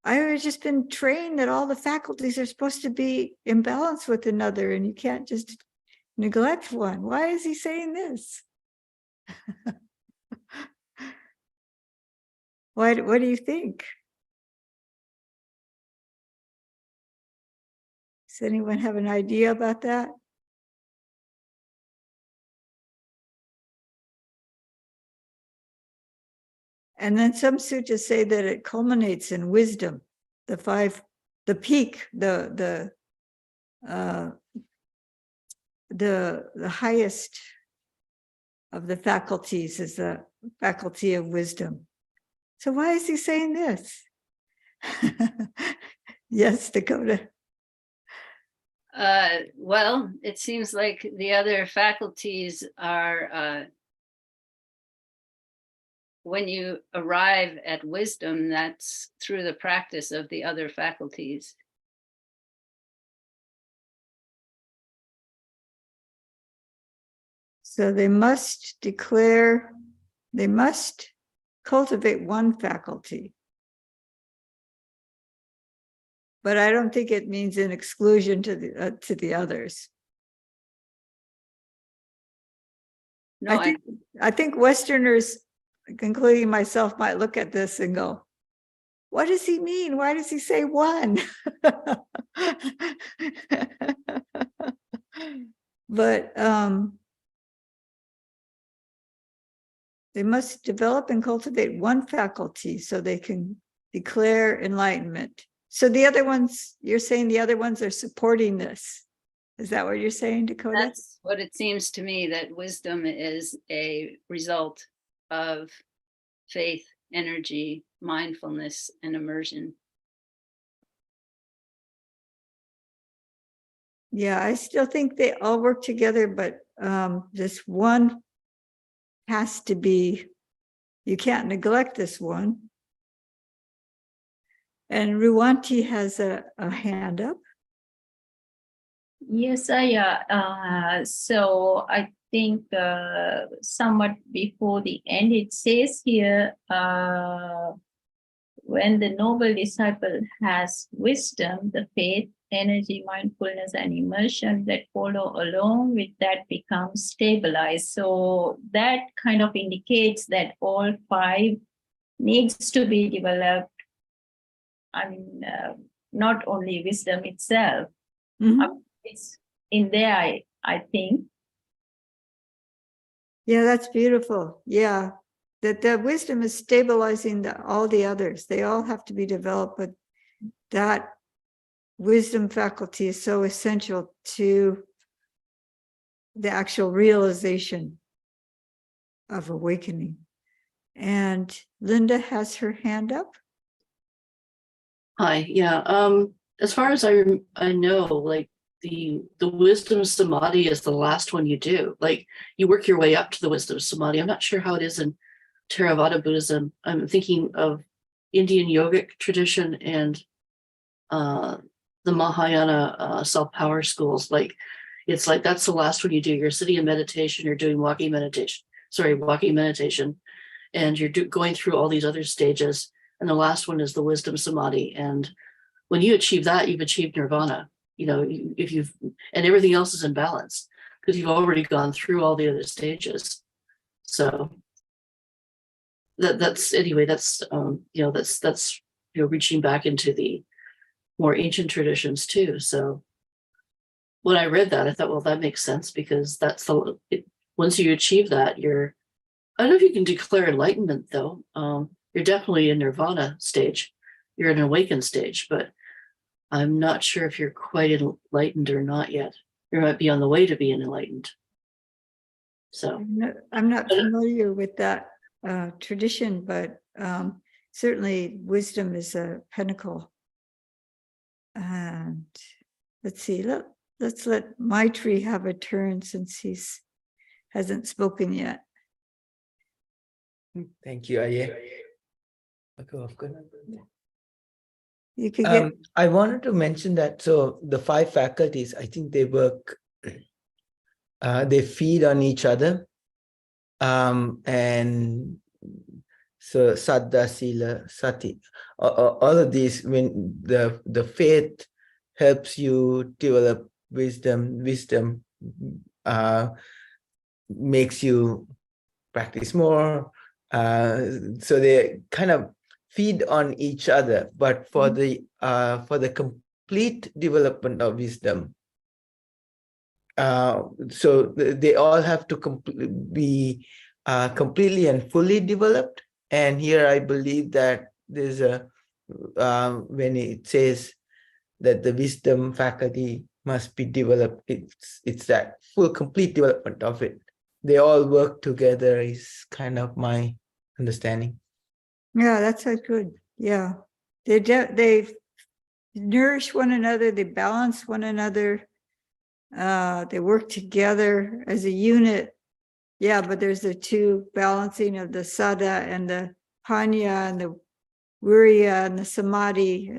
have just been trained that all the faculties are supposed to be in balance with another, and you can't just neglect one. Why is he saying this? What do you think? Does anyone have an idea about that? And then some sutras say that it culminates in wisdom, the peak, the highest of the faculties is the faculty of wisdom. So why is he saying this? Yes, Dakota. Well, it seems like the other faculties are, when you arrive at wisdom, that's through the practice of the other faculties. So they must cultivate one faculty. But I don't think it means an exclusion to the others. No, I think Westerners, including myself, might look at this and go, what does he mean? Why does he say one? But they must develop and cultivate one faculty so they can declare enlightenment. So the other ones, you're saying the other ones are supporting this. Is that what you're saying, Dakota? that's what it seems to me, that wisdom is a result of faith, energy, mindfulness, and immersion. Yeah, I still think they all work together, but this one has to be, you can't neglect this one. And Ruwanti has a hand up. Yes, so I think somewhat before the end, it says here, when the noble disciple has wisdom, the faith, energy, mindfulness, and immersion that follow along with that becomes stabilized. So that kind of indicates that all five needs to be developed. I mean, not only wisdom itself. Mhm. It's in there, I think. Yeah, that's beautiful. Yeah, that the wisdom is stabilizing all the others. They all have to be developed, but that wisdom faculty is so essential to the actual realization of awakening. And Linda has her hand up. Hi, yeah. As far as I know, like the wisdom samadhi is the last one you do. Like you work your way up to the wisdom samadhi. I'm not sure how it is in Theravada Buddhism. I'm thinking of Indian yogic tradition and the Mahayana self-power schools. Like it's like that's the last one you do. You're sitting in meditation, you're doing walking meditation. and you're going through all these other stages. And the last one is the wisdom samadhi. And when you achieve that, you've achieved nirvana. If you've, and everything else is in balance because you've already gone through all the other stages. So that's reaching back into the more ancient traditions too. So when I read that, I thought, well, that makes sense because once you achieve that, I don't know if you can declare enlightenment though. You're definitely in nirvana stage. You're in an awakened stage, but I'm not sure if you're quite enlightened or not yet. You might be on the way to being enlightened. So I'm not familiar with that tradition, but certainly wisdom is a pinnacle. And let's see, let's let Maitri have a turn since hasn't spoken yet. Thank you, Aye. You could get I wanted to mention that, so the 5 faculties, I think they work, they feed on each other. And so Saddha, Sila, Sati, all of these, when the faith helps you develop wisdom, makes you practice more. So they kind of feed on each other, but for the complete development of wisdom, so they all have to be completely and fully developed. And here I believe that there's when it says that the wisdom faculty must be developed, it's that full complete development of it. They all work together is kind of my understanding. Yeah, that's so good. Yeah, they nourish one another. They balance one another. They work together as a unit. Yeah, but there's the two balancing of the saddha and the panya and the virya and the samadhi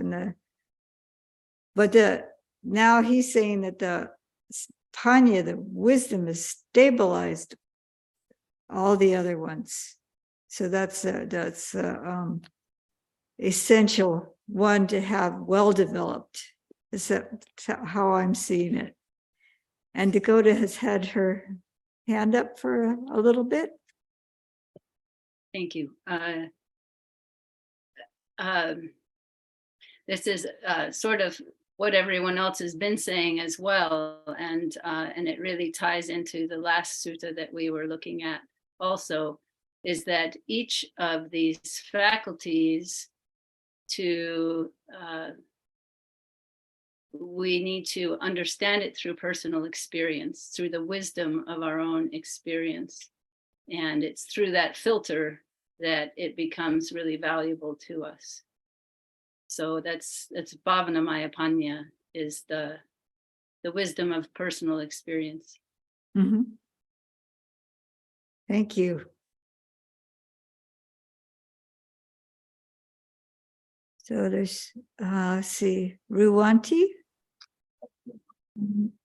now he's saying that the panya, the wisdom, is stabilized all the other ones. So that's essential one to have well developed. Is that how I'm seeing it? And Dakota has had her hand up for a little bit. Thank you. This is sort of what everyone else has been saying as well, and it really ties into the last sutta that we were looking at also, is that each of these faculties we need to understand it through personal experience, through the wisdom of our own experience. And it's through that filter that it becomes really valuable to us. So that's Bhavanamaya Panya, is the wisdom of personal experience. Mm-hmm. Thank you. So there's, let's see, Ruwanti.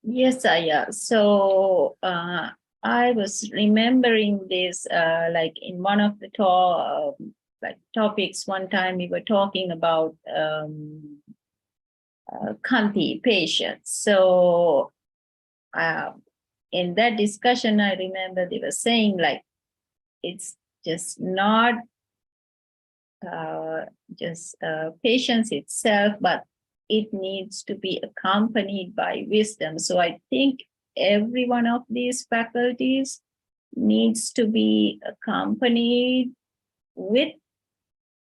Yes, Aya. So I was remembering this, like in one of the topics one time we were talking about Khanti, patience. So in that discussion, I remember they were saying like, it's just not just patience itself, but it needs to be accompanied by wisdom. So I think every one of these faculties needs to be accompanied with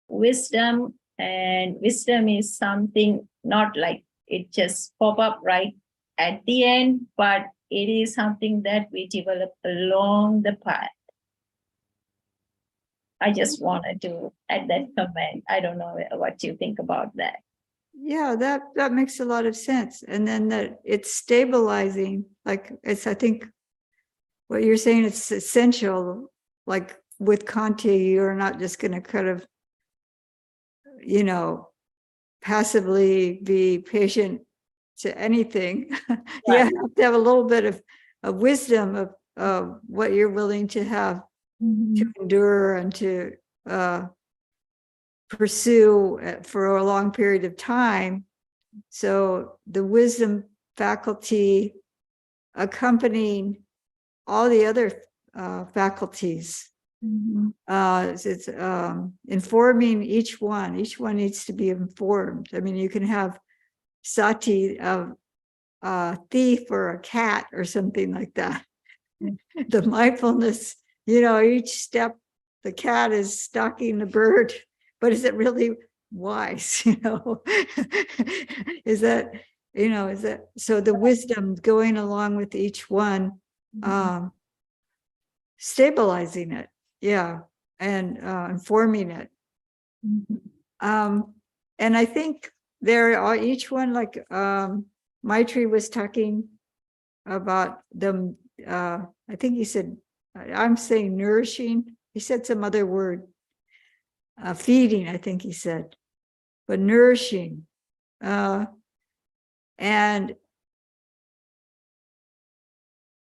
wisdom, and wisdom is something not like it just pop up right at the end, but it is something that we develop along the path. I just wanted to add that comment. I don't know what you think about that. Yeah, that makes a lot of sense. And then that it's stabilizing, like it's, I think what you're saying, it's essential. Like with Khanti, you're not just going to kind of, passively be patient to anything. You have to have a little bit of wisdom of what you're willing to have to endure and to pursue for a long period of time. So the wisdom faculty accompanying all the other faculties. It's informing each one. Each one needs to be informed. I mean, you can have sati of a thief or a cat or something like that. The mindfulness, each step the cat is stalking the bird, but is it really wise? Is that so the wisdom going along with each one, stabilizing it, and informing it. And I think there are each one, like Maitri was talking about them. I think he said, I'm saying nourishing. He said some other word, feeding, I think he said, but nourishing. And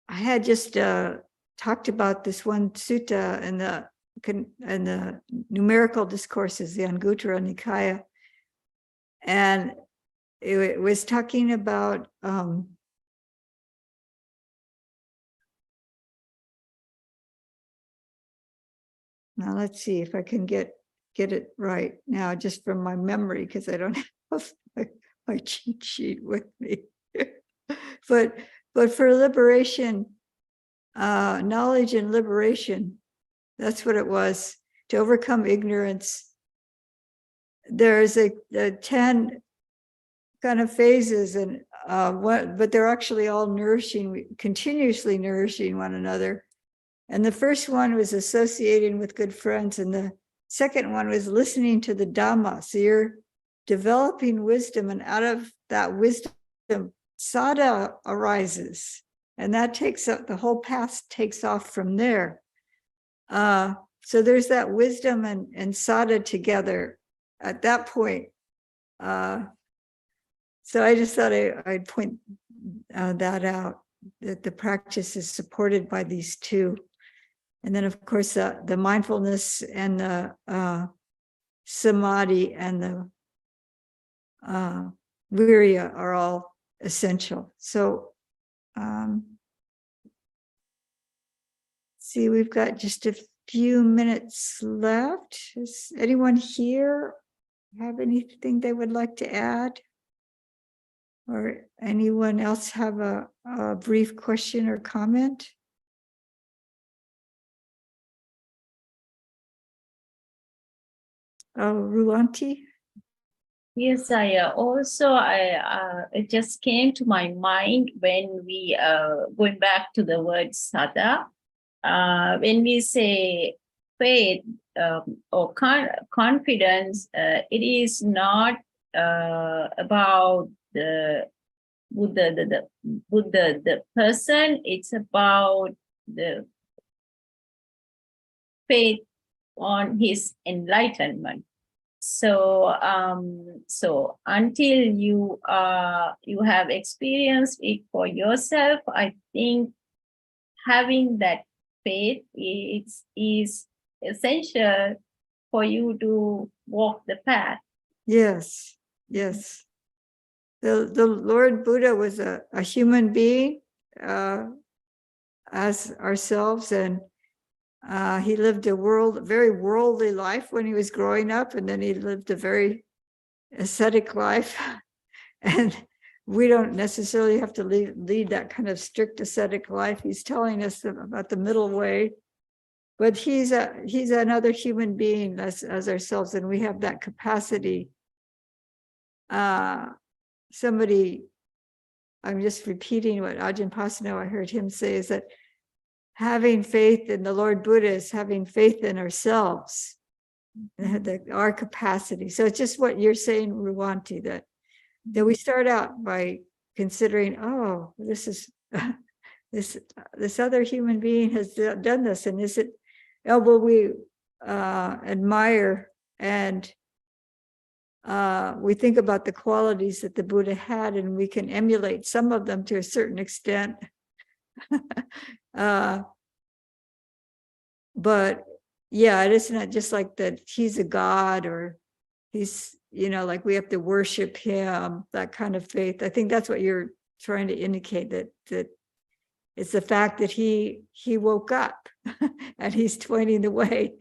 I had just talked about this one sutta in the numerical discourses, the Anguttara Nikaya, and it was talking about now let's see if I can get it right now, just from my memory, because I don't have my cheat sheet with me. but for liberation, knowledge and liberation, that's what it was. To overcome ignorance, there's a 10 kind of phases, and but they're actually all continuously nourishing one another. And the first one was associating with good friends, and the second one was listening to the Dhamma. So you're developing wisdom, and out of that wisdom, sada arises, and that takes up the whole path, takes off from there. So there's that wisdom and sada together at that point. So I just thought I'd point that out, that the practice is supported by these two. And then, of course, the mindfulness and the samadhi and the virya are all essential. So, see, we've got just a few minutes left. Does anyone here have anything they would like to add? Or anyone else have a brief question or comment? Oh, Ruanti? Yes, it just came to my mind when we going back to the word sada. When we say faith or confidence, it is not about the Buddha, the person. It's about the faith on his enlightenment. So, so until you have experienced it for yourself, I think having that faith is essential for you to walk the path. Yes, yes. The Lord Buddha was a human being as ourselves, and he lived a very worldly life when he was growing up, and then he lived a very ascetic life. And we don't necessarily have to lead that kind of strict ascetic life. He's telling us about the middle way, but he's another human being as ourselves, and we have that capacity. I'm just repeating what Ajahn Pasano, I heard him say, is that having faith in the Lord Buddha is having faith in ourselves, our capacity. So it's just what you're saying, Ruanti, that we start out by considering, oh, this is this other human being has done this, and is it? Oh, well, we admire and we think about the qualities that the Buddha had, and we can emulate some of them to a certain extent. But yeah, it isn't just like that he's a god or he's, like we have to worship him, that kind of faith. I think that's what you're trying to indicate, that it's the fact that he woke up and he's pointing the way.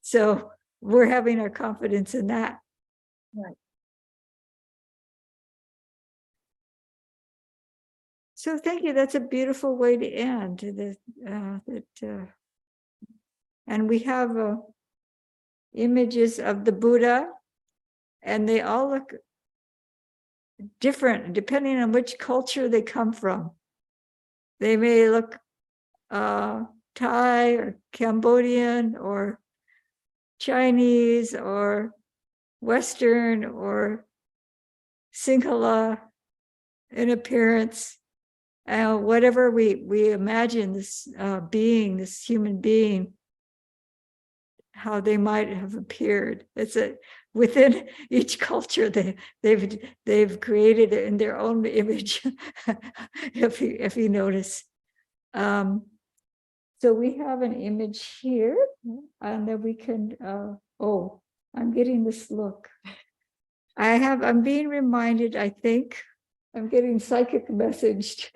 So we're having our confidence in that. Right. So thank you. That's a beautiful way to end. And we have images of the Buddha, and they all look different depending on which culture they come from. They may look Thai or Cambodian or Chinese or Western or Sinhala in appearance. Whatever we imagine this being, this human being, how they might have appeared. It's within each culture they've created it in their own image. if you notice. So we have an image here, and then we can. I'm getting this look. I'm being reminded. I think I'm getting psychic messaged.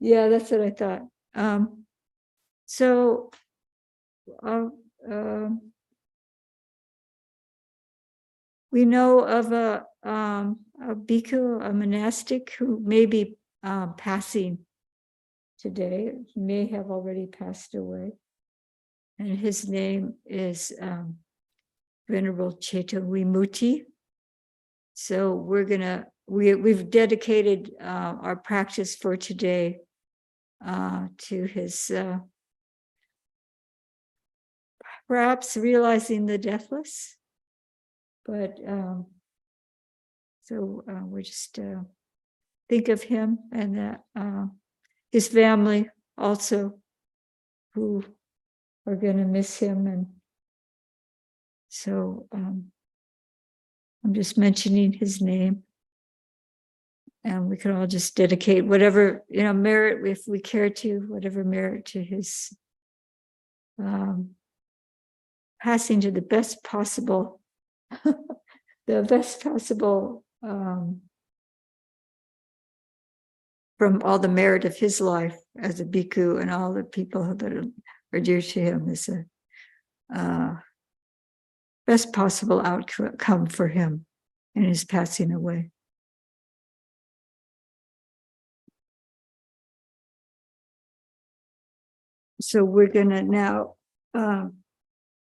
Yeah, that's what I thought. We know of a bhikkhu, a monastic, who may be passing today. He may have already passed away. And his name is Venerable Chetavimukti. So we've dedicated our practice for today to his perhaps realizing the deathless. But we just think of him and his family also, who are going to miss him. And so I'm just mentioning his name. And we can all just dedicate whatever, merit, if we care to, whatever merit to his passing to the best possible, from all the merit of his life as a bhikkhu and all the people that are dear to him, is a best possible outcome for him in his passing away. So we're going to now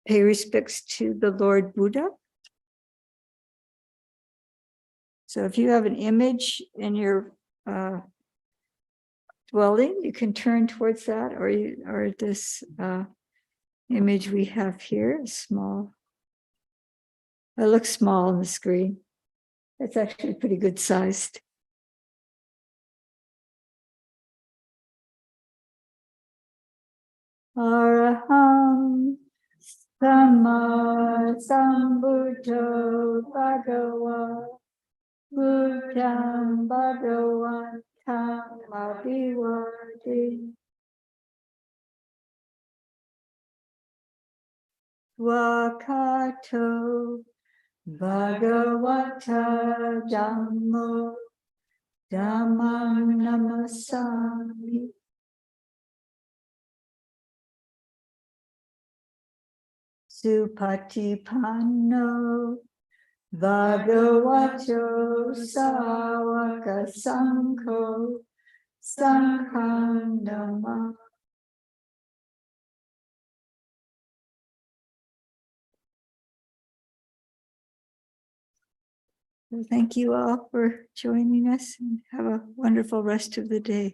pay respects to the Lord Buddha. So if you have an image in your dwelling, you can turn towards that, or this image we have here is small. It looks small on the screen. It's actually pretty good sized. Araham Sama Sambuddho Bhagava Buddham Bhagavantam Abhivadi Swakato Bhagavata Dhammo Dhammam Namasami. Supatipanno Bhagavato Sāvaka Sangho Sangham Namah. Thank you all for joining us, and have a wonderful rest of the day.